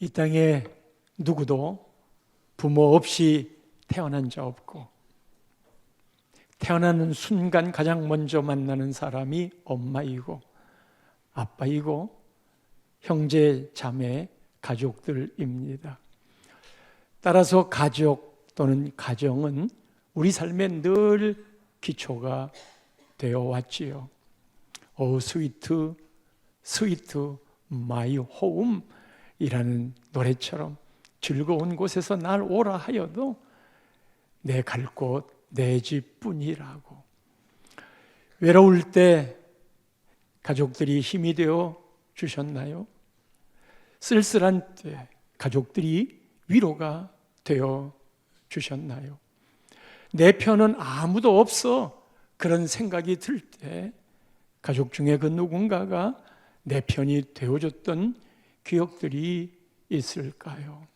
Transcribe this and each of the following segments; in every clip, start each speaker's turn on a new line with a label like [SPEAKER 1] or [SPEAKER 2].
[SPEAKER 1] 이 땅에 누구도 부모 없이 태어난 자 없고, 태어나는 순간 가장 먼저 만나는 사람이 엄마이고 아빠이고 형제, 자매, 가족들입니다. 따라서 가족 또는 가정은 우리 삶에 늘 기초가 되어 왔지요. Oh, sweet, sweet my home 이라는 노래처럼 즐거운 곳에서 날 오라 하여도 내 갈 곳, 내 집뿐이라고. 외로울 때 가족들이 힘이 되어 주셨나요? 쓸쓸한 때 가족들이 위로가 되어 주셨나요? 내 편은 아무도 없어 그런 생각이 들 때 가족 중에 그 누군가가 내 편이 되어줬던 기억들이 있을까요?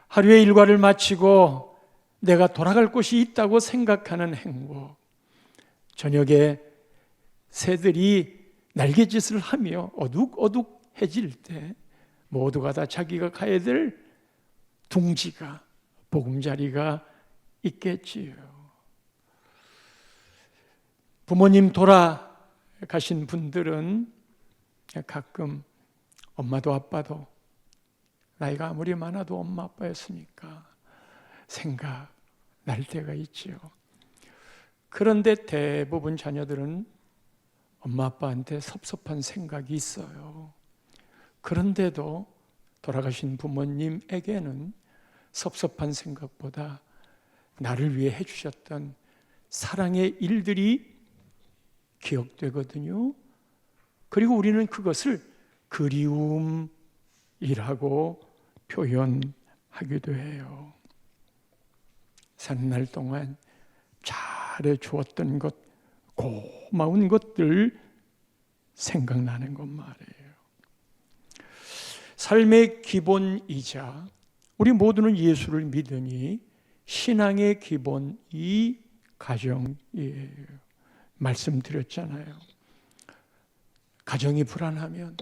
[SPEAKER 1] 하루의 일과를 마치고 내가 돌아갈 곳이 있다고 생각하는 행복, 저녁에 새들이 날갯짓을 하며 어둑어둑해질 때 모두가 다 자기가 가야 될 둥지가, 보금자리가 있겠지요. 부모님 돌아가신 분들은 가끔 엄마도 아빠도 나이가 아무리 많아도 엄마 아빠였으니까 생각날 때가 있지요. 그런데 대부분 자녀들은 엄마 아빠한테 섭섭한 생각이 있어요. 그런데도 돌아가신 부모님에게는 섭섭한 생각보다 나를 위해 해주셨던 사랑의 일들이 기억되거든요. 그리고 우리는 그것을 그리움이라고 표현하기도 해요. 사는 날 동안 잘해 주었던 것, 고마운 것들 생각나는 것 말이에요. 삶의 기본이자 우리 모두는 예수를 믿으니 신앙의 기본이 가정이에요. 말씀드렸잖아요. 가정이 불안하면,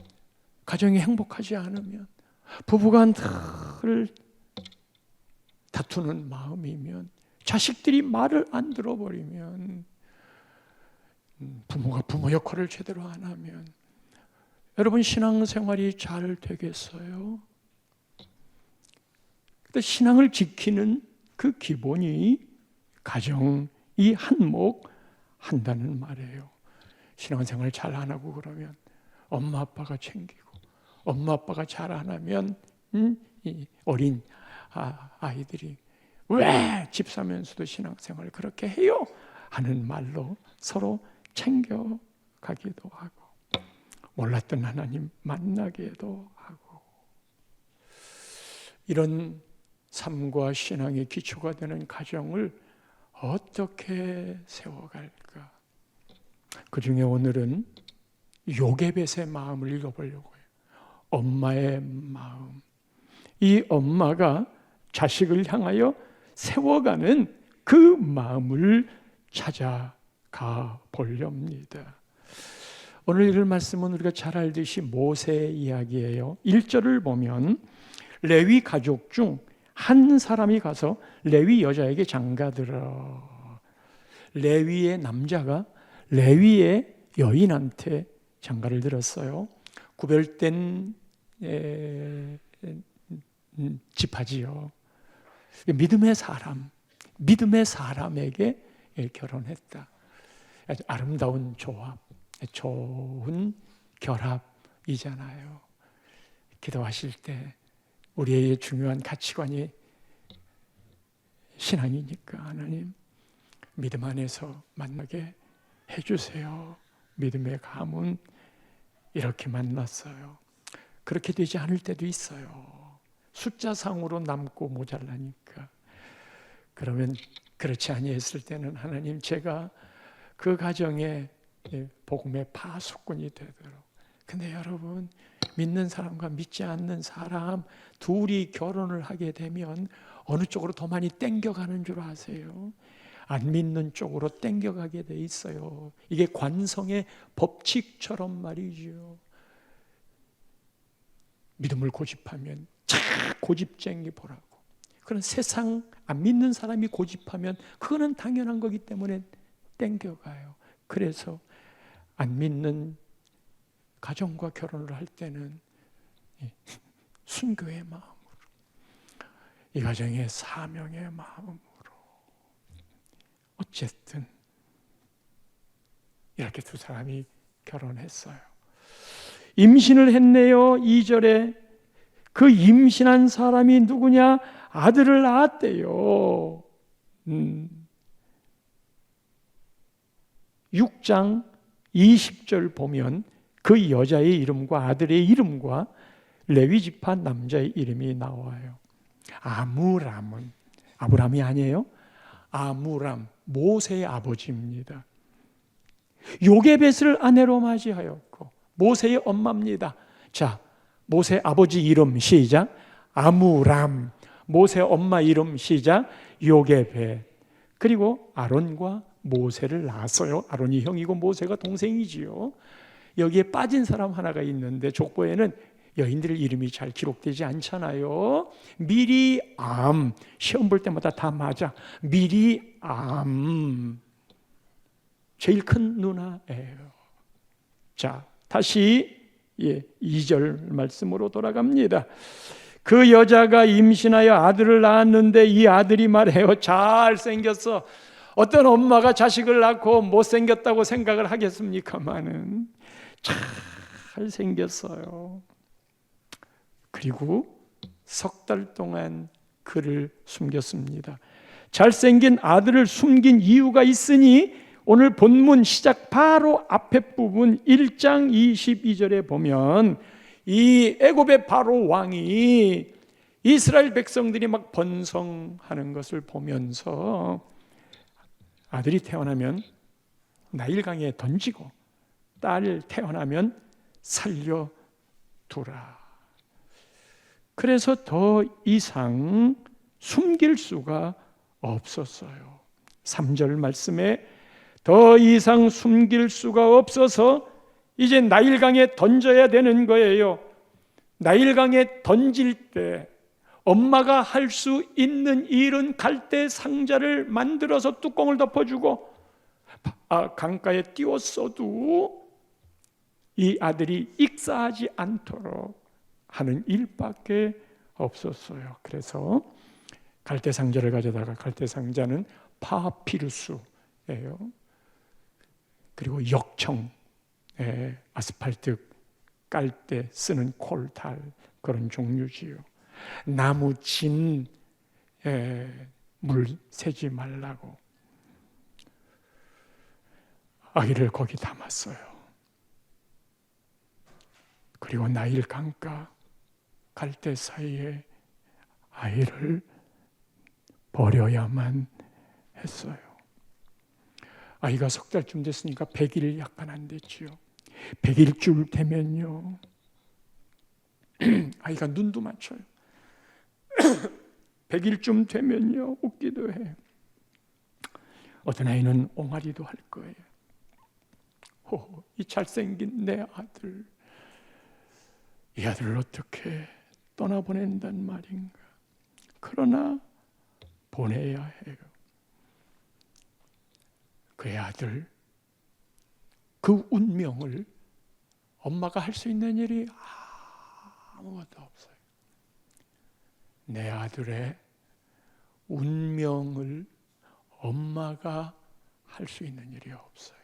[SPEAKER 1] 가정이 행복하지 않으면, 부부간 늘 다투는 마음이면, 자식들이 말을 안 들어버리면, 부모가 부모 역할을 제대로 안 하면 여러분 신앙생활이 잘 되겠어요? 근데 신앙을 지키는 그 기본이 가정이 한몫한다는 말이에요. 신앙생활 잘 안 하고 그러면 엄마 아빠가 챙기고, 엄마 아빠가 잘 안 하면 이 어린 아이들이 왜 집 사면서도 신앙생활을 그렇게 해요? 하는 말로 서로 챙겨가기도 하고, 몰랐던 하나님 만나기도 하고, 이런 삶과 신앙의 기초가 되는 가정을 어떻게 세워갈까? 그 중에 오늘은 요게벳의 마음을 읽어보려고 해요. 엄마의 마음. 이 엄마가 자식을 향하여 세워가는 그 마음을 찾아가 보렵니다. 오늘 읽을 말씀은 우리가 잘 알듯이 모세 이야기예요. 1절을 보면 레위 가족 중 한 사람이 가서 레위 여자에게 장가들어. 레위의 남자가 레위의 여인한테 장가를 들었어요. 구별된 지파지요. 믿음의 사람에게 결혼했다. 아주 아름다운 조합, 좋은 결합이잖아요. 기도하실 때 우리의 중요한 가치관이 신앙이니까 하나님 믿음 안에서 만나게 해주세요. 믿음의 가문 이렇게 만났어요. 그렇게 되지 않을 때도 있어요. 숫자상으로 남고 모자라니까. 그러면 그렇지 아니했을 때는 하나님 제가 그 가정에 복음의 파수꾼이 되도록. 근데 여러분 믿는 사람과 믿지 않는 사람 둘이 결혼을 하게 되면 어느 쪽으로 더 많이 땡겨가는 줄 아세요? 안 믿는 쪽으로 땡겨가게 돼 있어요. 이게 관성의 법칙처럼 말이죠. 믿음을 고집하면 고집쟁이 보라고. 그런 세상 안 믿는 사람이 고집하면 그거는 당연한 거기 때문에 땡겨가요. 그래서 안 믿는 가정과 결혼을 할 때는 순교의 마음으로, 이 가정의 사명의 마음으로 어쨌든 이렇게 두 사람이 결혼했어요. 임신을 했네요. 2절에 그 임신한 사람이 누구냐? 아들을 낳았대요. 6장 20절 보면 그 여자의 이름과 아들의 이름과 레위지파 남자의 이름이 나와요. 아므람이 아니에요. 아므람, 모세의 아버지입니다. 요게벳을 아내로 맞이하였고 모세의 엄마입니다. 자, 모세 아버지 이름 시작. 아므람. 모세 엄마 이름 시작. 요게벳. 그리고 아론과 모세를 낳았어요. 아론이 형이고 모세가 동생이지요. 여기에 빠진 사람 하나가 있는데 족보에는 여인들 이름이 잘 기록되지 않잖아요. 미리암. 시험 볼 때마다 다 맞아. 미리암. 제일 큰 누나예요. 자, 다시 2절 말씀으로 돌아갑니다. 그 여자가 임신하여 아들을 낳았는데 이 아들이 말해요. 잘생겼어. 어떤 엄마가 자식을 낳고 못생겼다고 생각을 하겠습니까마는 잘생겼어요. 그리고 석 달 동안 그를 숨겼습니다. 잘생긴 아들을 숨긴 이유가 있으니 오늘 본문 시작 바로 앞에 부분 1장 22절에 보면 이 애굽의 바로 왕이 이스라엘 백성들이 막 번성하는 것을 보면서 아들이 태어나면 나일강에 던지고 딸 태어나면 살려두라. 그래서 더 이상 숨길 수가 없었어요. 3절 말씀에 더 이상 숨길 수가 없어서 이제 나일강에 던져야 되는 거예요. 나일강에 던질 때 엄마가 할 수 있는 일은 갈대 상자를 만들어서 뚜껑을 덮어주고 강가에 띄웠어도 이 아들이 익사하지 않도록 하는 일밖에 없었어요. 그래서 갈대 상자를 가져다가, 갈대 상자는 파피루스예요. 그리고 역청, 아스팔트 깔 때 쓰는 콜탈, 그런 종류지요. 나무 진, 물 새지 말라고 아기를 거기 담았어요. 그리고 나일 강가 갈대 사이에 아이를 버려야만 했어요. 아이가 석 달쯤 됐으니까 100일 약간 안 됐지요. 100일쯤 되면요, 아이가 눈도 맞춰요. 100일쯤 되면요, 웃기도 해. 어떤 아이는 옹알이도 할 거예요. 이 잘생긴 내 아들, 이 아들을 어떻게 떠나보낸단 말인가. 그러나 보내야 해요. 그의 아들, 그 운명을 엄마가 할 수 있는 일이 아무것도 없어요. 내 아들의 운명을 엄마가 할 수 있는 일이 없어요.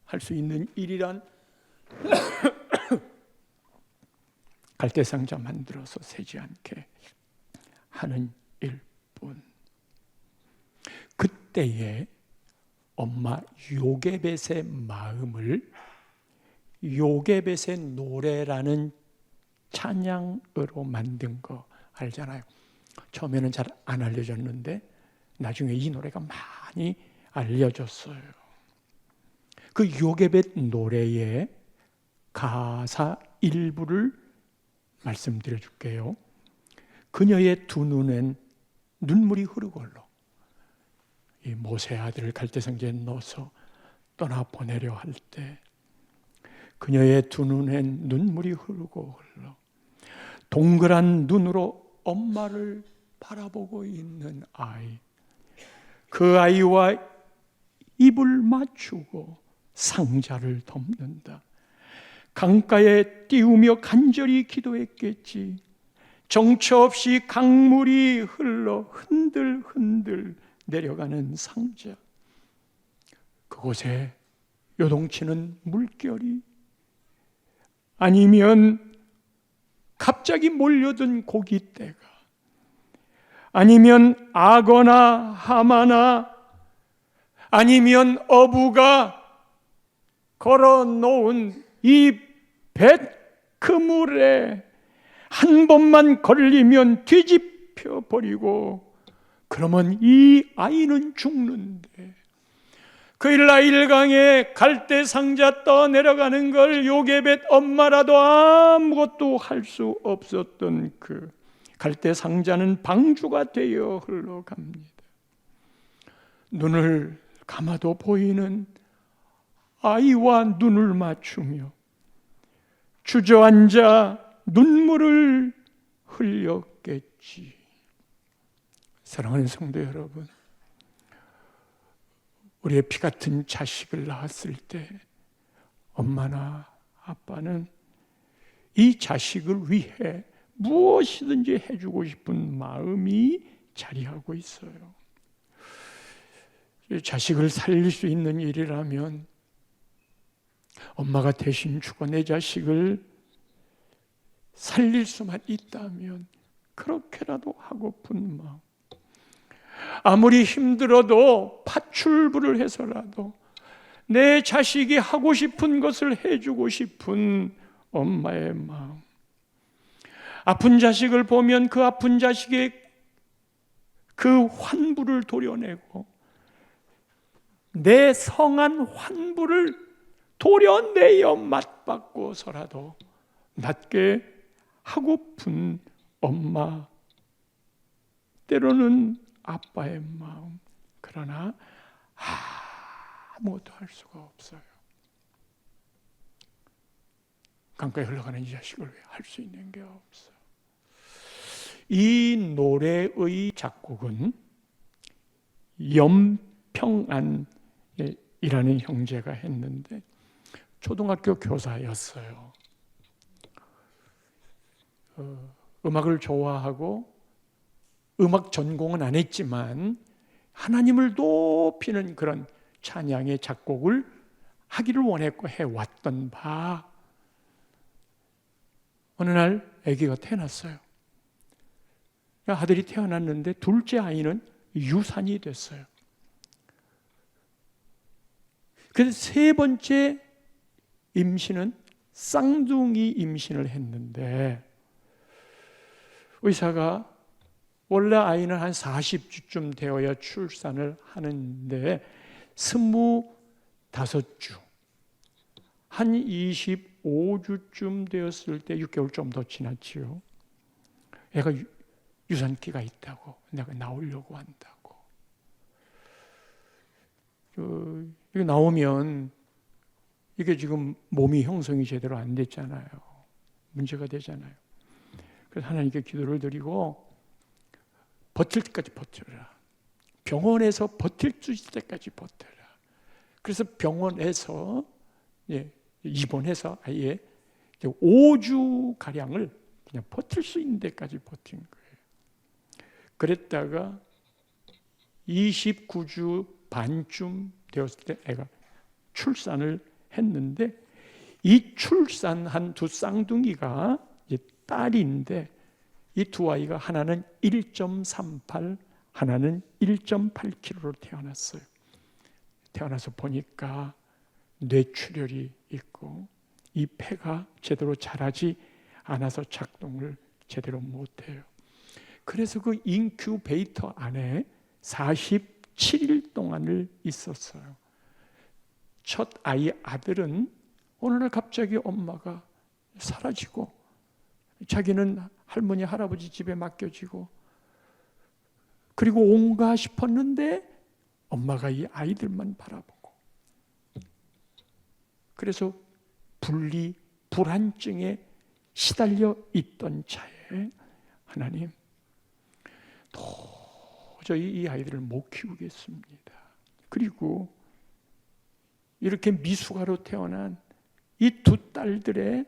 [SPEAKER 1] 할 수 있는 일이란 갈대상자 만들어서 새지 않게 하는 일뿐. 그때에 엄마 요게벳의 마음을 요게벳의 노래라는 찬양으로 만든 거 알잖아요. 처음에는 잘 안 알려졌는데 나중에 이 노래가 많이 알려졌어요. 그 요게벳 노래의 가사 일부를 말씀드려 줄게요. 그녀의 두 눈엔 눈물이 흐르고 흘러. 이 모세 아들을 갈대상자에 넣어서 떠나보내려 할 때 그녀의 두 눈엔 눈물이 흐르고 흘러. 동그란 눈으로 엄마를 바라보고 있는 아이. 그 아이와 입을 맞추고 상자를 덮는다. 강가에 띄우며 간절히 기도했겠지. 정처 없이 강물이 흘러 흔들흔들 내려가는 상자. 그곳에 요동치는 물결이, 아니면 갑자기 몰려든 고깃대가, 아니면 악어나 하마나, 아니면 어부가 걸어놓은 이 그물에 한 번만 걸리면 뒤집혀 버리고, 그러면 이 아이는 죽는데, 그 일라일강에 갈대 상자 떠내려가는 걸 요게벳 엄마라도 아무것도 할 수 없었던 그 갈대 상자는 방주가 되어 흘러갑니다. 눈을 감아도 보이는 아이와 눈을 맞추며 주저앉아 눈물을 흘렸겠지. 사랑하는 성도 여러분, 우리의 피 같은 자식을 낳았을 때 엄마나 아빠는 이 자식을 위해 무엇이든지 해주고 싶은 마음이 자리하고 있어요. 자식을 살릴 수 있는 일이라면 엄마가 대신 죽어 내 자식을 살릴 수만 있다면 그렇게라도 하고픈 마음, 아무리 힘들어도 파출부를 해서라도 내 자식이 하고 싶은 것을 해주고 싶은 엄마의 마음. 아픈 자식을 보면 그 아픈 자식의 그 환부를 도려내고 내 성한 환부를 도려내어 맞받고서라도 낫게 하고픈 엄마, 때로는 아빠의 마음. 그러나 아무것도 할 수가 없어요. 강가에 흘러가는 이 자식을 위해 할 수 있는 게 없어요. 이 노래의 작곡은 염평안이라는 형제가 했는데 초등학교 교사였어요. 음악을 좋아하고 음악 전공은 안 했지만 하나님을 높이는 그런 찬양의 작곡을 하기를 원했고 해왔던 바, 어느 날 아기가 태어났어요. 아들이 태어났는데 둘째 아이는 유산이 됐어요. 그래서 세 번째 임신은 쌍둥이 임신을 했는데 의사가 원래 아이는 한 40주쯤 되어야 출산을 하는데 25주, 한 25주쯤 되었을 때 6개월 좀 더 지났지요. 애가 유산기가 있다고, 내가 나오려고 한다고. 이게 나오면 이게 지금 몸이 형성이 제대로 안 됐잖아요. 문제가 되잖아요. 그래서 하나님께 기도를 드리고 버틸 때까지 버텨라. 병원에서 버틸 수 있을 때까지 버텨라. 그래서 병원에서 입원해서 아예 5주가량을 그냥 버틸 수 있는 데까지 버틴 거예요. 그랬다가 29주 반쯤 되었을 때 애가 출산을 했는데 이 출산한 두 쌍둥이가 딸인데 이 두 아이가 하나는 1.38, 하나는 1.8kg로 태어났어요. 태어나서 보니까 뇌출혈이 있고 이 폐가 제대로 자라지 않아서 작동을 제대로 못해요. 그래서 그 인큐베이터 안에 47일 동안을 있었어요. 첫 아이 아들은 어느 날 갑자기 엄마가 사라지고 자기는 할머니 할아버지 집에 맡겨지고, 그리고 온가 싶었는데 엄마가 이 아이들만 바라보고, 그래서 불안증에 시달려 있던 차에 하나님, 도저히 이 아이들을 못 키우겠습니다. 그리고 이렇게 미숙아로 태어난 이 두 딸들의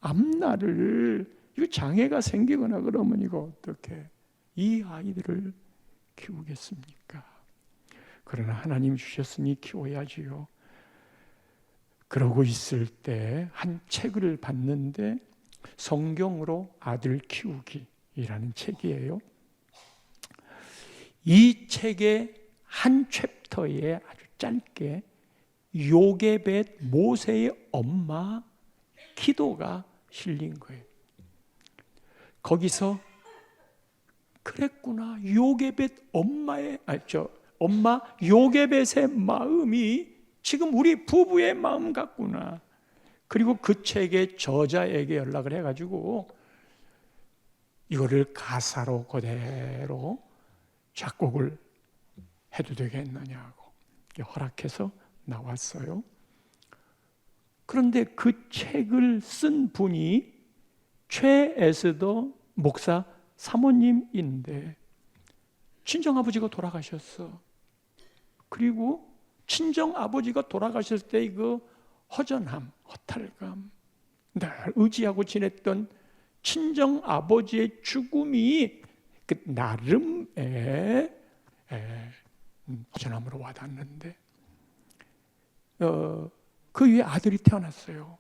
[SPEAKER 1] 앞날을, 이거 장애가 생기거나 그러면 이거 어떻게 이 아이들을 키우겠습니까? 그러나 하나님 주셨으니 키워야지요. 그러고 있을 때 한 책을 봤는데 성경으로 아들 키우기라는 책이에요. 이 책의 한 챕터에 아주 짧게 요게벳 모세의 엄마 기도가 실린 거예요. 거기서 그랬구나, 요게벳 엄마 요게벳의 마음이 지금 우리 부부의 마음 같구나. 그리고 그 책의 저자에게 연락을 해가지고 이거를 가사로 그대로 작곡을 해도 되겠느냐고 허락해서 나왔어요. 그런데 그 책을 쓴 분이 최에스더 목사 사모님인데 친정아버지가 돌아가셨어. 그리고 친정아버지가 돌아가셨을 때 그 허전함, 허탈감, 늘 의지하고 지냈던 친정아버지의 죽음이 그 나름의 허전함으로 와닿는데 그 위에 아들이 태어났어요.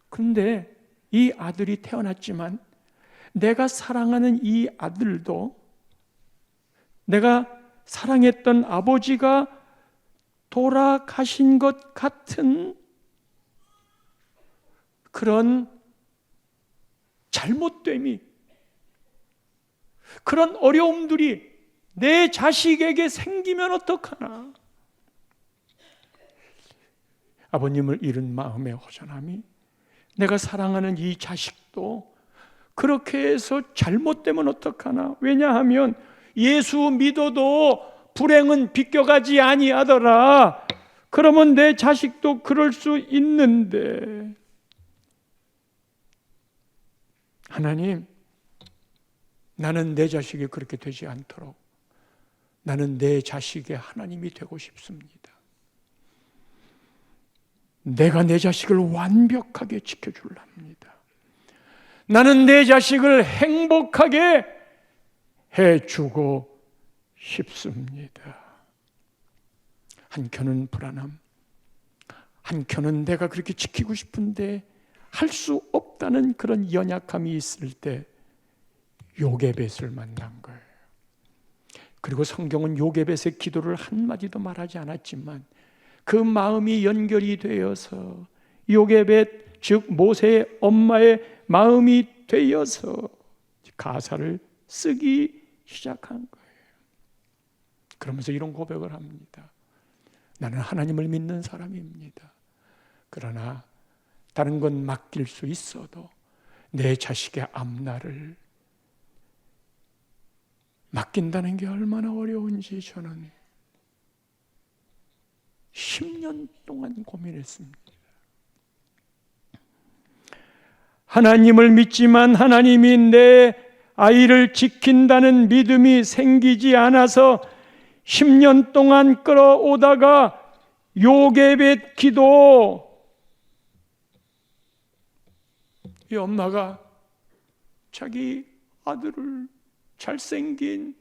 [SPEAKER 1] 그런데 이 아들이 태어났지만 내가 사랑하는 이 아들도 내가 사랑했던 아버지가 돌아가신 것 같은 그런 잘못됨이, 그런 어려움들이 내 자식에게 생기면 어떡하나. 아버님을 잃은 마음의 허전함이, 내가 사랑하는 이 자식도 그렇게 해서 잘못되면 어떡하나. 왜냐하면 예수 믿어도 불행은 비껴가지 아니하더라. 그러면 내 자식도 그럴 수 있는데, 하나님, 나는 내 자식이 그렇게 되지 않도록 나는 내 자식의 하나님이 되고 싶습니다. 내가 내 자식을 완벽하게 지켜주려 합니다. 나는 내 자식을 행복하게 해주고 싶습니다. 한켠은 불안함, 한켠은 내가 그렇게 지키고 싶은데 할 수 없다는 그런 연약함이 있을 때 요게벳을 만난 거예요. 그리고 성경은 요게벳의 기도를 한마디도 말하지 않았지만 그 마음이 연결이 되어서 요게벳, 즉 모세의 엄마의 마음이 되어서 가사를 쓰기 시작한 거예요. 그러면서 이런 고백을 합니다. 나는 하나님을 믿는 사람입니다. 그러나 다른 건 맡길 수 있어도 내 자식의 앞날을 맡긴다는 게 얼마나 어려운지 저는 10년 동안 고민했습니다. 하나님을 믿지만 하나님이 내 아이를 지킨다는 믿음이 생기지 않아서 10년 동안 끌어오다가 요게벳 기도, 이 엄마가 자기 아들을, 잘생긴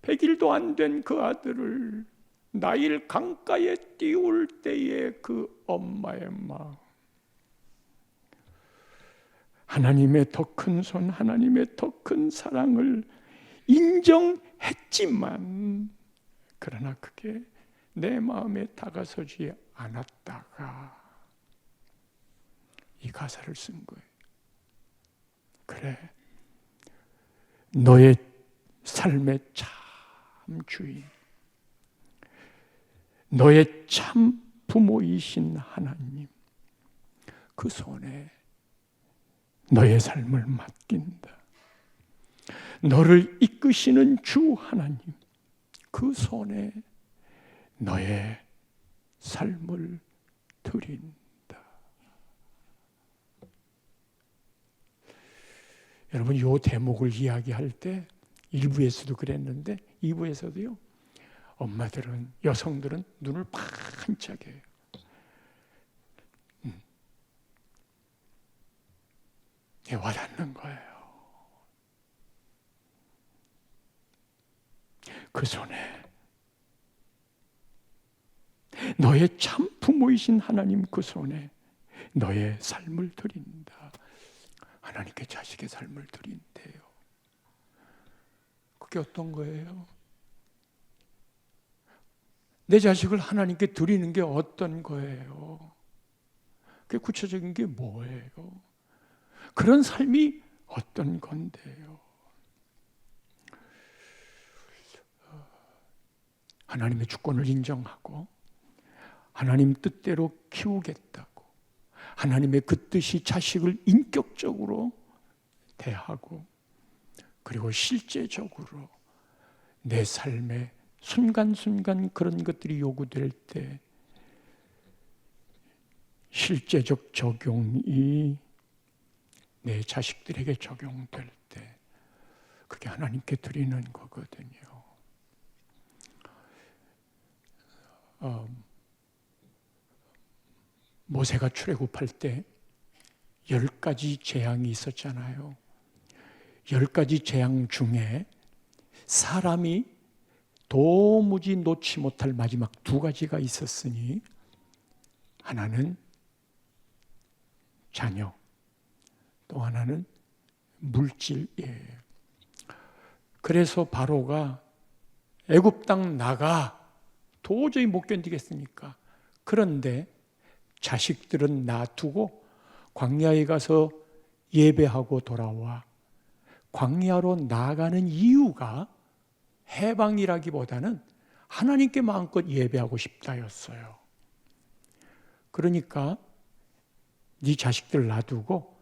[SPEAKER 1] 100일도 안 된 그 아들을 나일 강가에 띄울 때의 그 엄마의 마음, 하나님의 더 큰 손, 하나님의 더 큰 사랑을 인정했지만 그러나 그게 내 마음에 다가서지 않았다가 이 가사를 쓴 거예요. 그래, 너의 삶의 참 주인, 너의 참 부모이신 하나님, 그 손에 너의 삶을 맡긴다. 너를 이끄시는 주 하나님, 그 손에 너의 삶을 드린다. 여러분, 요 대목을 이야기할 때 1부에서도 그랬는데 2부에서도요. 엄마들은, 여성들은 눈을 반짝여요. 와닿는 거예요. 그 손에 너의 참 부모이신 하나님 그 손에 너의 삶을 드린다. 하나님께 자식의 삶을 드린대요. 그게 어떤 거예요? 내 자식을 하나님께 드리는 게 어떤 거예요? 그게 구체적인 게 뭐예요? 그런 삶이 어떤 건데요? 하나님의 주권을 인정하고 하나님 뜻대로 키우겠다고, 하나님의 그 뜻이 자식을 인격적으로 대하고, 그리고 실제적으로 내 삶에 순간순간 그런 것들이 요구될 때 실제적 적용이 내 자식들에게 적용될 때 그게 하나님께 드리는 거거든요. 모세가 출애굽할 때 10가지 재앙이 있었잖아요. 10가지 재앙 중에 사람이 도무지 놓지 못할 마지막 2가지가 있었으니, 하나는 자녀, 또 하나는 물질이에요. 그래서 바로가 애굽 땅 나가, 도저히 못 견디겠으니까. 그런데 자식들은 놔두고 광야에 가서 예배하고 돌아와. 광야로 나가는 이유가 해방이라기보다는 하나님께 마음껏 예배하고 싶다였어요. 그러니까 네 자식들 놔두고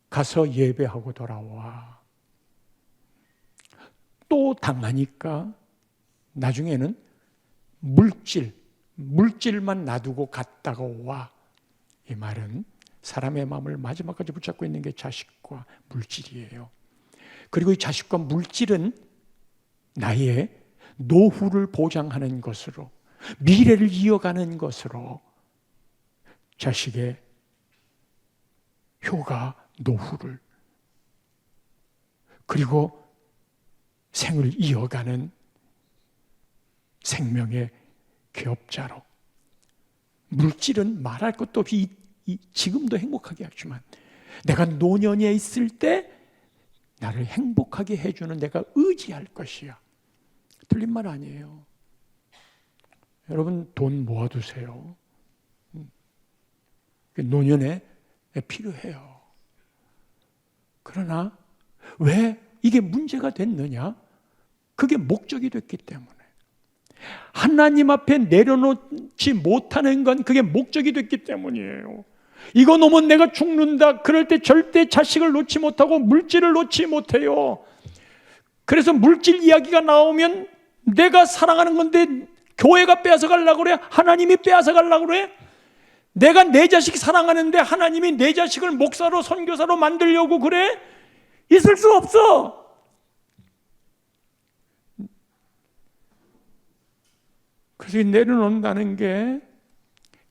[SPEAKER 1] 가서 예배하고 돌아와. 또 당하니까 나중에는 물질만 놔두고 갔다가 와. 이 말은 사람의 마음을 마지막까지 붙잡고 있는 게 자식과 물질이에요. 그리고 이 자식과 물질은 나의 노후를 보장하는 것으로, 미래를 이어가는 것으로 자식의 효가, 노후를, 그리고 생을 이어가는 생명의 기업자로. 물질은 말할 것도 없이 지금도 행복하게 하지만 내가 노년에 있을 때 나를 행복하게 해주는 내가 의지할 것이야. 틀린 말 아니에요. 여러분, 돈 모아두세요. 노년에 필요해요. 그러나 왜 이게 문제가 됐느냐? 그게 목적이 됐기 때문에. 하나님 앞에 내려놓지 못하는 건 그게 목적이 됐기 때문이에요. 이거 놓으면 내가 죽는다. 그럴 때 절대 자식을 놓지 못하고 물질을 놓지 못해요. 그래서 물질 이야기가 나오면 내가 사랑하는 건데 교회가 빼앗아 가려고 그래? 하나님이 빼앗아 가려고 그래? 내가 내 자식 사랑하는데 하나님이 내 자식을 목사로, 선교사로 만들려고 그래? 있을 수 없어. 그래서 내려놓는다는 게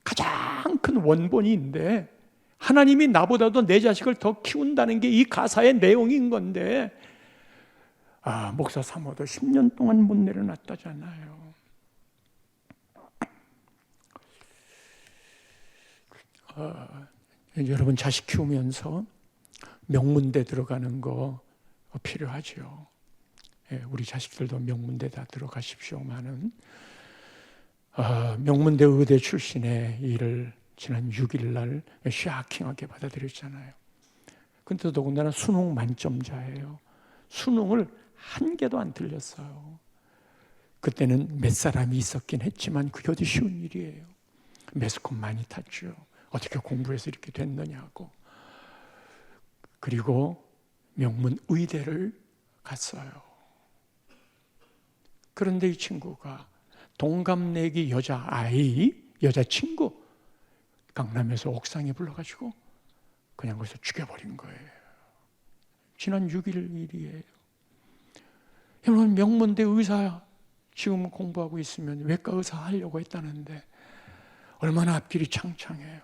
[SPEAKER 1] 가장 큰 원본인데, 하나님이 나보다도 내 자식을 더 키운다는 게 이 가사의 내용인 건데, 목사 사모도 10년 동안 못 내려놨다잖아요. 여러분, 자식 키우면서 명문대 들어가는 거 필요하죠. 우리 자식들도 명문대 다 들어가십시오만은, 명문대 의대 출신의 일을 지난 6일 날 쇼킹하게 받아들였잖아요. 근데 더군다나 수능 만점자예요. 수능을 한 개도 안 틀렸어요. 그때는 몇 사람이 있었긴 했지만 그게 어디 쉬운 일이에요. 매스컴 많이 탔죠. 어떻게 공부해서 이렇게 됐느냐고. 그리고 명문 의대를 갔어요. 그런데 이 친구가 동갑내기 여자친구 강남에서 옥상에 불러가지고 그냥 거기서 죽여버린 거예요. 지난 6일 일이에요. 여러분, 명문대 의사 지금 공부하고 있으면 외과 의사 하려고 했다는데 얼마나 앞길이 창창해요.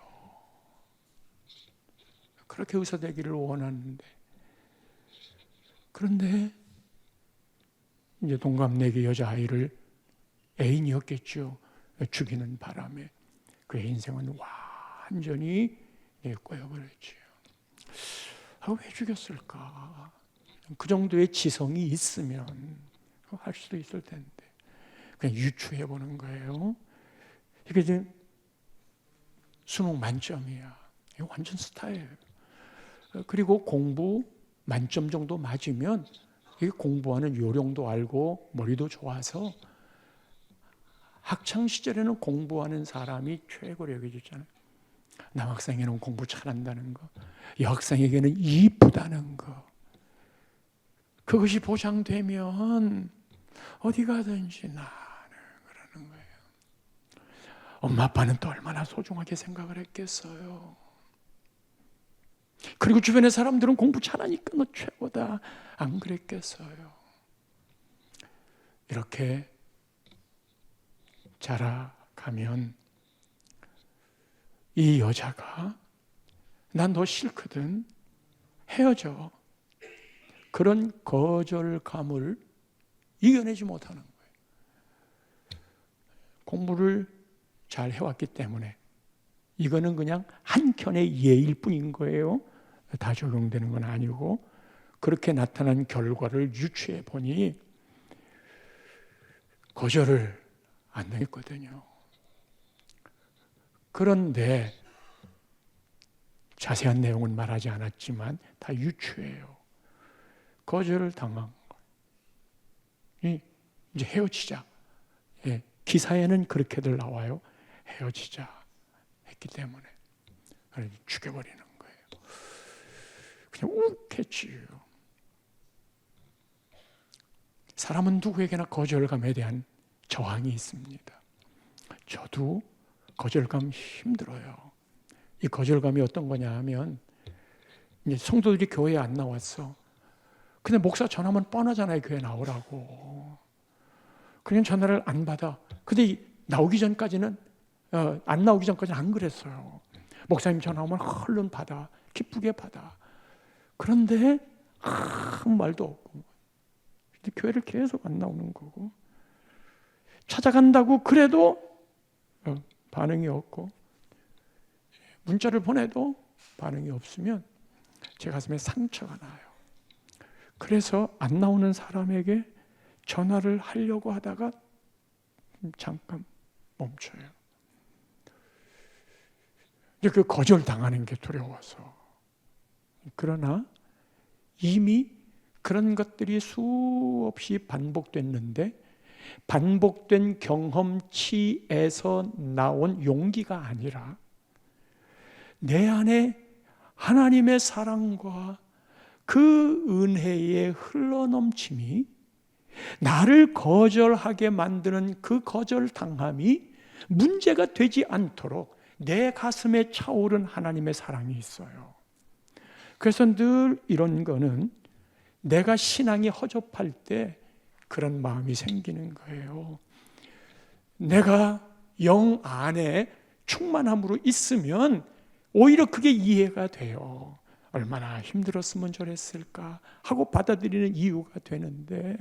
[SPEAKER 1] 그렇게 의사 되기를 원하는데, 그런데 이제 동갑내기 여자아이를 애인이었겠죠. 죽이는 바람에 그의 인생은 완전히 꼬여버렸죠. 왜 죽였을까? 그 정도의 지성이 있으면 할 수도 있을 텐데 그냥 유추해 보는 거예요. 이게 지금 수능 만점이야. 이거 완전 스타예요. 그리고 공부 만점 정도 맞으면 이게 공부하는 요령도 알고 머리도 좋아서 학창 시절에는 공부하는 사람이 최고로 여겨지잖아요. 남학생에는 공부 잘한다는 거, 여학생에게는 이쁘다는 거, 그것이 보장되면 어디 가든지 나는 그러는 거예요. 엄마 아빠는 또 얼마나 소중하게 생각을 했겠어요. 그리고 주변의 사람들은 공부 잘하니까 너 최고다, 안 그랬겠어요. 이렇게 자라가면 이 여자가 난 너 싫거든, 헤어져, 그런 거절감을 이겨내지 못하는 거예요. 공부를 잘 해왔기 때문에 이거는 그냥 한켠의 예일 뿐인 거예요. 다 적용되는 건 아니고, 그렇게 나타난 결과를 유추해 보니 거절을 안 했거든요. 그런데 자세한 내용은 말하지 않았지만 다 유추해요. 거절을 당한 거예요. 이제 헤어지자. 기사에는 그렇게들 나와요. 헤어지자 했기 때문에 죽여버리는 거예요. 그냥 욱했지요. 사람은 누구에게나 거절감에 대한 저항이 있습니다. 저도 거절감 힘들어요. 이 거절감이 어떤 거냐 하면, 이제 성도들이 교회에 안 나왔어. 근데 목사 전화하면 뻔하잖아요. 교회 나오라고. 그냥 전화를 안 받아. 근데 나오기 전까지는 안 나오기 전까지는 안 그랬어요. 목사님 전화 오면 얼른 받아, 기쁘게 받아. 그런데 아무 말도 없고, 근데 교회를 계속 안 나오는 거고, 찾아간다고 그래도 반응이 없고, 문자를 보내도 반응이 없으면 제 가슴에 상처가 나요. 그래서 안 나오는 사람에게 전화를 하려고 하다가 잠깐 멈춰요. 이제 그 거절당하는 게 두려워서. 그러나 이미 그런 것들이 수없이 반복됐는데, 반복된 경험치에서 나온 용기가 아니라 내 안에 하나님의 사랑과 그 은혜의 흘러넘침이 나를 거절하게 만드는 그 거절당함이 문제가 되지 않도록 내 가슴에 차오른 하나님의 사랑이 있어요. 그래서 늘 이런 거는 내가 신앙이 허접할 때 그런 마음이 생기는 거예요. 내가 영 안에 충만함으로 있으면 오히려 그게 이해가 돼요. 얼마나 힘들었으면 저랬을까 하고 받아들이는 이유가 되는데,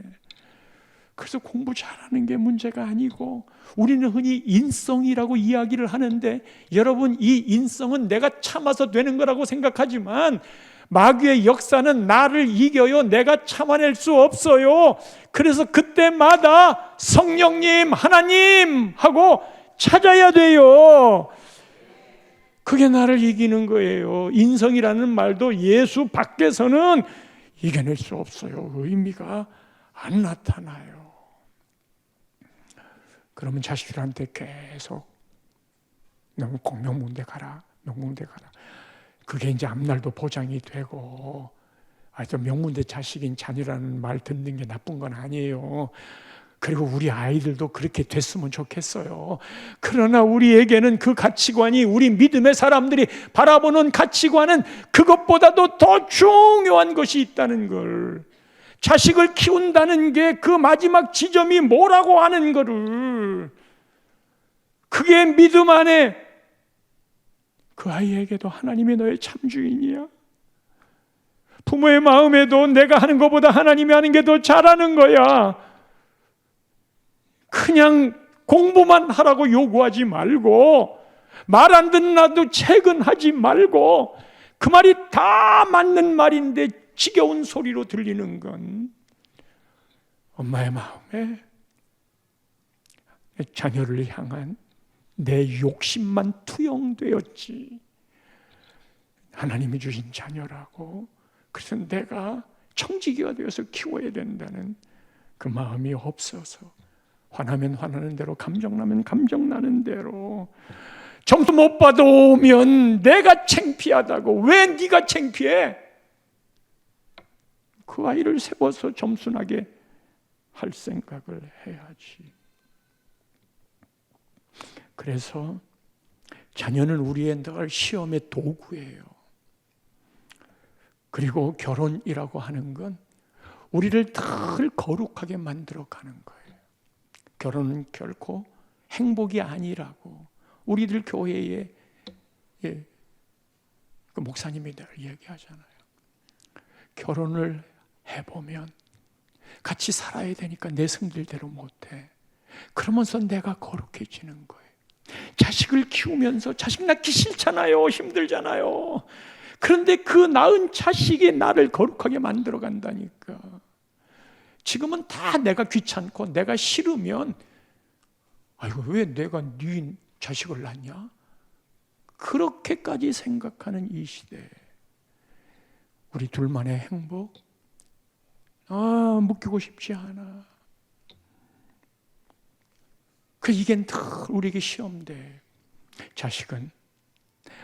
[SPEAKER 1] 그래서 공부 잘하는 게 문제가 아니고, 우리는 흔히 인성이라고 이야기를 하는데, 여러분, 이 인성은 내가 참아서 되는 거라고 생각하지만 마귀의 역사는 나를 이겨요. 내가 참아낼 수 없어요. 그래서 그때마다 성령님, 하나님 하고 찾아야 돼요. 그게 나를 이기는 거예요. 인성이라는 말도 예수 밖에서는 이겨낼 수 없어요. 의미가 안 나타나요. 그러면 자식들한테 계속 명문대 가라, 명문대 가라. 그게 이제 앞날도 보장이 되고, 저 명문대 자식인 자녀라는 말 듣는 게 나쁜 건 아니에요. 그리고 우리 아이들도 그렇게 됐으면 좋겠어요. 그러나 우리에게는 그 가치관이, 우리 믿음의 사람들이 바라보는 가치관은 그것보다도 더 중요한 것이 있다는 걸, 자식을 키운다는 게 그 마지막 지점이 뭐라고 하는 거를, 그게 믿음 안에 그 아이에게도 하나님이 너의 참주인이야, 부모의 마음에도 내가 하는 것보다 하나님이 하는 게 더 잘하는 거야, 그냥 공부만 하라고 요구하지 말고, 말 안 듣나도 채근하지 말고, 그 말이 다 맞는 말인데 지겨운 소리로 들리는 건 엄마의 마음에 자녀를 향한 내 욕심만 투영되었지, 하나님이 주신 자녀라고, 그래서 내가 청지기가 되어서 키워야 된다는 그 마음이 없어서, 화나면 화나는 대로, 감정나면 감정나는 대로, 점수 못 받아오면 내가 창피하다고. 왜 네가 창피해? 그 아이를 세워서 점수 나게 할 생각을 해야지. 그래서 자녀는 우리의 늘 시험의 도구예요. 그리고 결혼이라고 하는 건 우리를 늘 거룩하게 만들어가는 거예요. 결혼은 결코 행복이 아니라고 우리들 교회에 그 목사님이 늘 얘기하잖아요. 결혼을 해보면 같이 살아야 되니까 내 성질대로 못해. 그러면서 내가 거룩해지는 거예요. 자식을 키우면서 자식 낳기 싫잖아요. 힘들잖아요. 그런데 그 낳은 자식이 나를 거룩하게 만들어 간다니까. 지금은 다 내가 귀찮고 내가 싫으면, 아이고 왜 내가 네 자식을 낳냐? 그렇게까지 생각하는 이 시대, 우리 둘만의 행복 묵히고 싶지 않아. 이게 늘 우리에게 시험돼. 자식은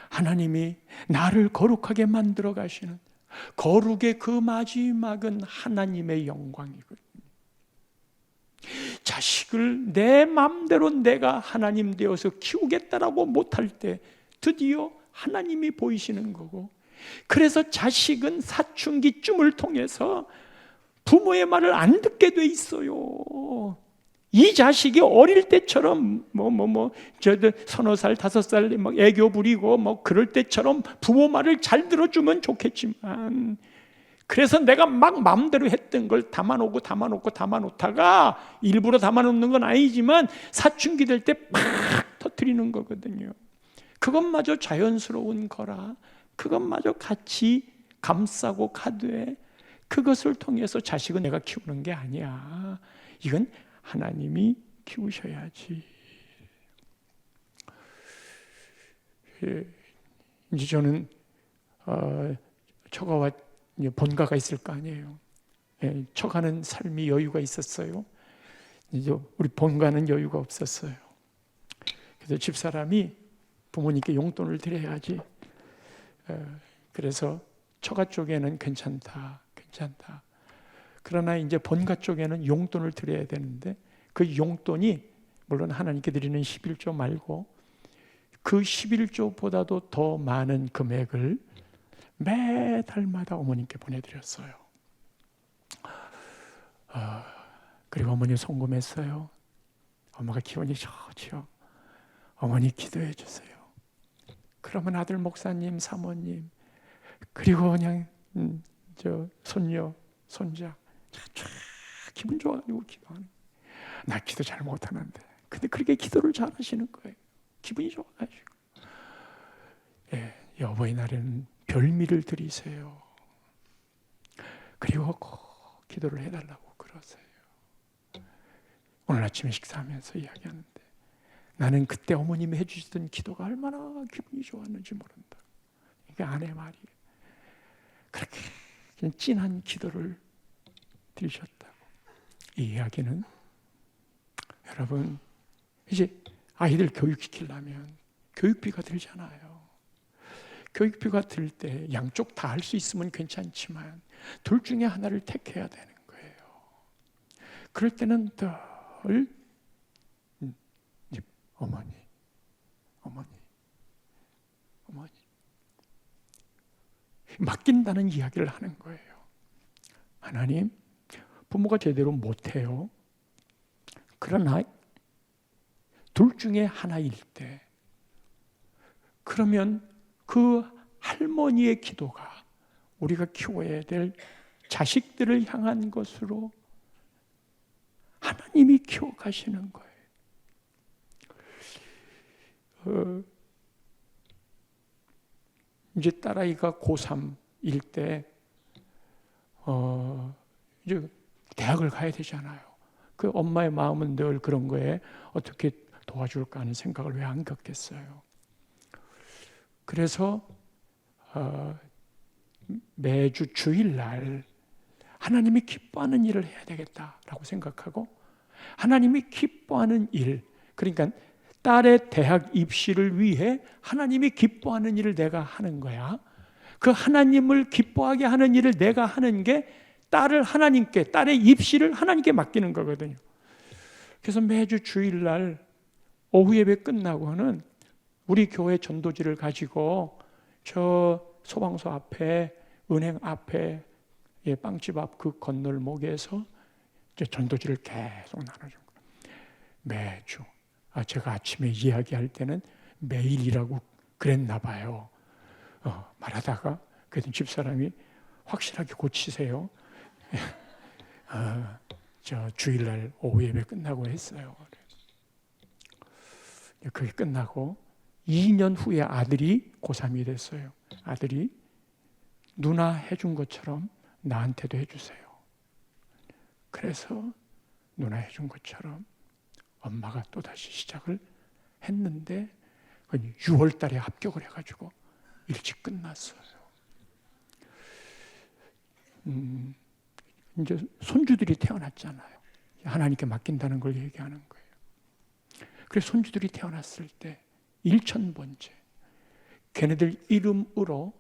[SPEAKER 1] 하나님이 나를 거룩하게 만들어 가시는 거룩의 그 마지막은 하나님의 영광이거든요. 자식을 내 마음대로 내가 하나님 되어서 키우겠다라고 못할 때 드디어 하나님이 보이시는 거고, 그래서 자식은 사춘기쯤을 통해서 부모의 말을 안 듣게 돼 있어요. 이 자식이 어릴 때처럼 서너 살, 5살 막 애교 부리고 그럴 때처럼 부모 말을 잘 들어주면 좋겠지만, 그래서 내가 막 마음대로 했던 걸 담아놓다가, 일부러 담아놓는 건 아니지만 사춘기 될 때 팍 터뜨리는 거거든요. 그것마저 자연스러운 거라, 그것마저 같이 감싸고 가되, 그것을 통해서 자식은 내가 키우는 게 아니야. 이건 하나님이 키우셔야지. 이제 저는 처가와 본가가 있을 거 아니에요. 처가는 삶이 여유가 있었어요. 이제 우리 본가는 여유가 없었어요. 그래서 집사람이 부모님께 용돈을 드려야지. 그래서 처가 쪽에는 괜찮다. 그러나 이제 본가 쪽에는 용돈을 드려야 되는데, 그 용돈이 물론 하나님께 드리는 11조 말고 그 11조보다도 더 많은 금액을 매달마다 어머님께 보내드렸어요. 그리고 어머니 송금했어요. 엄마가 기분이 좋죠. 어머니 기도해 주세요. 그러면 아들 목사님, 사모님, 그리고 그냥 손녀, 손자 쫙 기분 좋아가지고 기도하는. 나 기도 잘 못하는데, 근데 그렇게 기도를 잘 하시는 거예요. 기분이 좋아가지고. 어버이날에는 별미를 드리세요. 그리고 꼭 기도를 해달라고 그러세요. 오늘 아침에 식사하면서 이야기하는데, 나는 그때 어머님이 해주시던 기도가 얼마나 기분이 좋았는지 모른다. 이게 아내 말이에요. 그렇게 진한 기도를 드리셨다고. 이 이야기는 여러분, 이제 아이들 교육시키려면 교육비가 들잖아요. 교육비가 들 때 양쪽 다 할 수 있으면 괜찮지만 둘 중에 하나를 택해야 되는 거예요. 그럴 때는 더 걸 어머니 맡긴다는 이야기를 하는 거예요. 하나님, 부모가 제대로 못해요. 그러나 둘 중에 하나일 때, 그러면 그 할머니의 기도가 우리가 키워야 될 자식들을 향한 것으로 하나님이 키워가시는 거예요. 이제 딸아이가 고3일 때 이제 대학을 가야 되잖아요. 그 엄마의 마음은 늘 그런 거에 어떻게 도와줄까 하는 생각을 왜 안 겪겠어요. 그래서 매주 주일날 하나님이 기뻐하는 일을 해야 되겠다라고 생각하고, 하나님이 기뻐하는 일, 그러니까 딸의 대학 입시를 위해 하나님이 기뻐하는 일을 내가 하는 거야. 그 하나님을 기뻐하게 하는 일을 내가 하는 게 딸을 하나님께, 딸의 입시를 하나님께 맡기는 거거든요. 그래서 매주 주일날 오후 예배 끝나고는 우리 교회 전도지를 가지고 저 소방서 앞에, 은행 앞에, 빵집 앞 그 건널목에서 이제 전도지를 계속 나눠준 거예요. 매주. 제가 아침에 이야기할 때는 매일이라고 그랬나 봐요. 말하다가 그랬더니 집사람이 확실하게 고치세요. 저 주일날 오후 예배 끝나고 했어요. 그게 끝나고 2년 후에 아들이 고3이 됐어요. 아들이 누나 해준 것처럼 나한테도 해주세요. 그래서 누나 해준 것처럼 엄마가 또다시 시작을 했는데 6월 달에 합격을 해가지고 일찍 끝났어요. 이제 손주들이 태어났잖아요. 하나님께 맡긴다는 걸 얘기하는 거예요. 그래서 손주들이 태어났을 때 1,000번째 걔네들 이름으로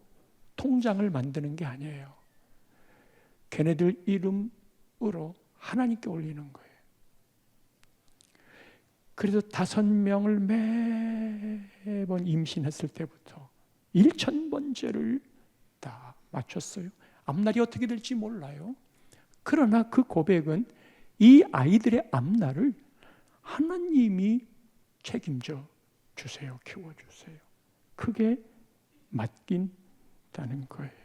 [SPEAKER 1] 통장을 만드는 게 아니에요. 걔네들 이름으로 하나님께 올리는 거예요. 그래서 5명을 매번 임신했을 때부터 1,000번째를 다 맞췄어요. 앞날이 어떻게 될지 몰라요. 그러나 그 고백은 이 아이들의 앞날을 하나님이 책임져 주세요. 키워주세요. 그게 맡긴다는 거예요.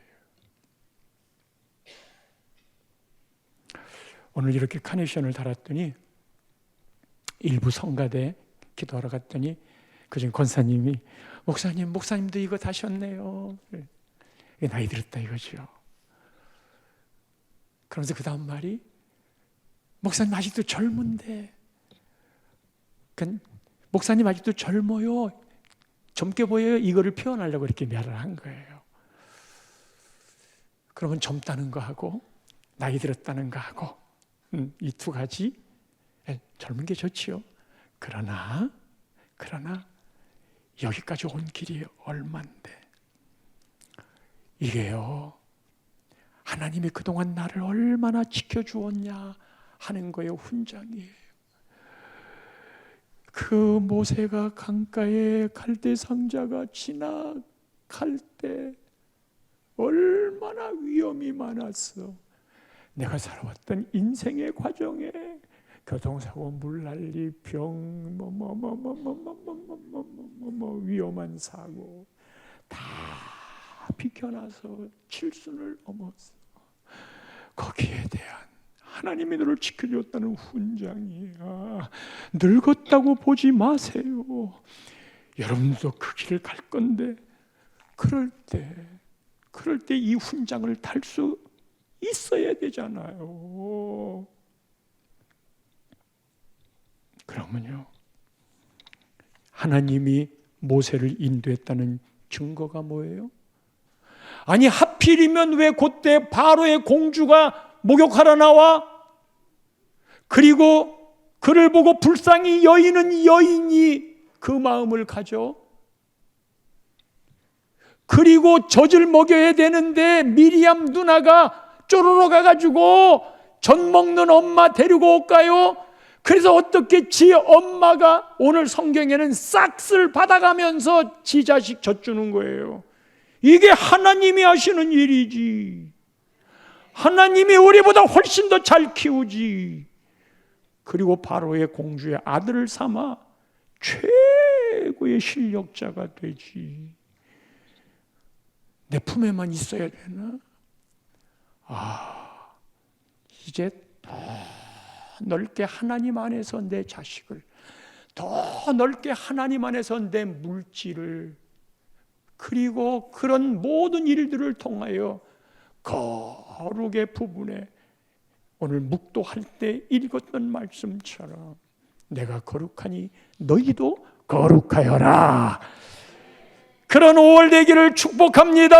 [SPEAKER 1] 오늘 이렇게 카네이션을 달았더니 일부 성가대 기도하러 갔더니 그중 권사님이 목사님도 이거 다셨네요. 나이 들었다 이거죠. 그러면서 그 다음 말이 목사님 아직도 젊은데, 목사님 아직도 젊어요, 젊게 보여요, 이거를 표현하려고 이렇게 말을 한 거예요. 그러면 젊다는 거 하고 나이 들었다는 거 하고 이 두 가지, 젊은 게 좋지요. 그러나 여기까지 온 길이 얼만데, 이게요 하나님이 그동안 나를 얼마나 지켜주었냐 하는 거예요. 훈장이에요. 그 모세가 강가에 갈대 상자가 지나갈 때 얼마나 위험이 많았어. 내가 살아왔던 인생의 과정에 교통사고, 물난리, 병, 위험한 사고 다 비켜나서 칠순을 넘었어. 거기에 대한 하나님이 너를 지켜줬다는 훈장이야. 늙었다고 보지 마세요. 여러분도 그 길을 갈 건데, 그럴 때 이 훈장을 탈 수 있어야 되잖아요. 그러면요, 하나님이 모세를 인도했다는 증거가 뭐예요? 아니 하필이면 왜 그때 바로의 공주가 목욕하러 나와? 그리고 그를 보고 불쌍히 여기는 여인이 그 마음을 가져? 그리고 젖을 먹여야 되는데 미리암 누나가 쪼르러 가가지고 젖 먹는 엄마 데리고 올까요? 그래서 어떻게 지 엄마가 오늘 성경에는 싹쓸 받아가면서 지 자식 젖주는 거예요. 이게 하나님이 하시는 일이지. 하나님이 우리보다 훨씬 더 잘 키우지. 그리고 바로의 공주의 아들을 삼아 최고의 실력자가 되지. 내 품에만 있어야 되나? 이제 더 넓게 하나님 안에서 내 자식을, 더 넓게 하나님 안에서 내 물질을, 그리고 그런 모든 일들을 통하여 거룩의 부분에 오늘 묵도할 때 읽었던 말씀처럼 내가 거룩하니 너희도 거룩하여라. 그런 5월 되기를 축복합니다.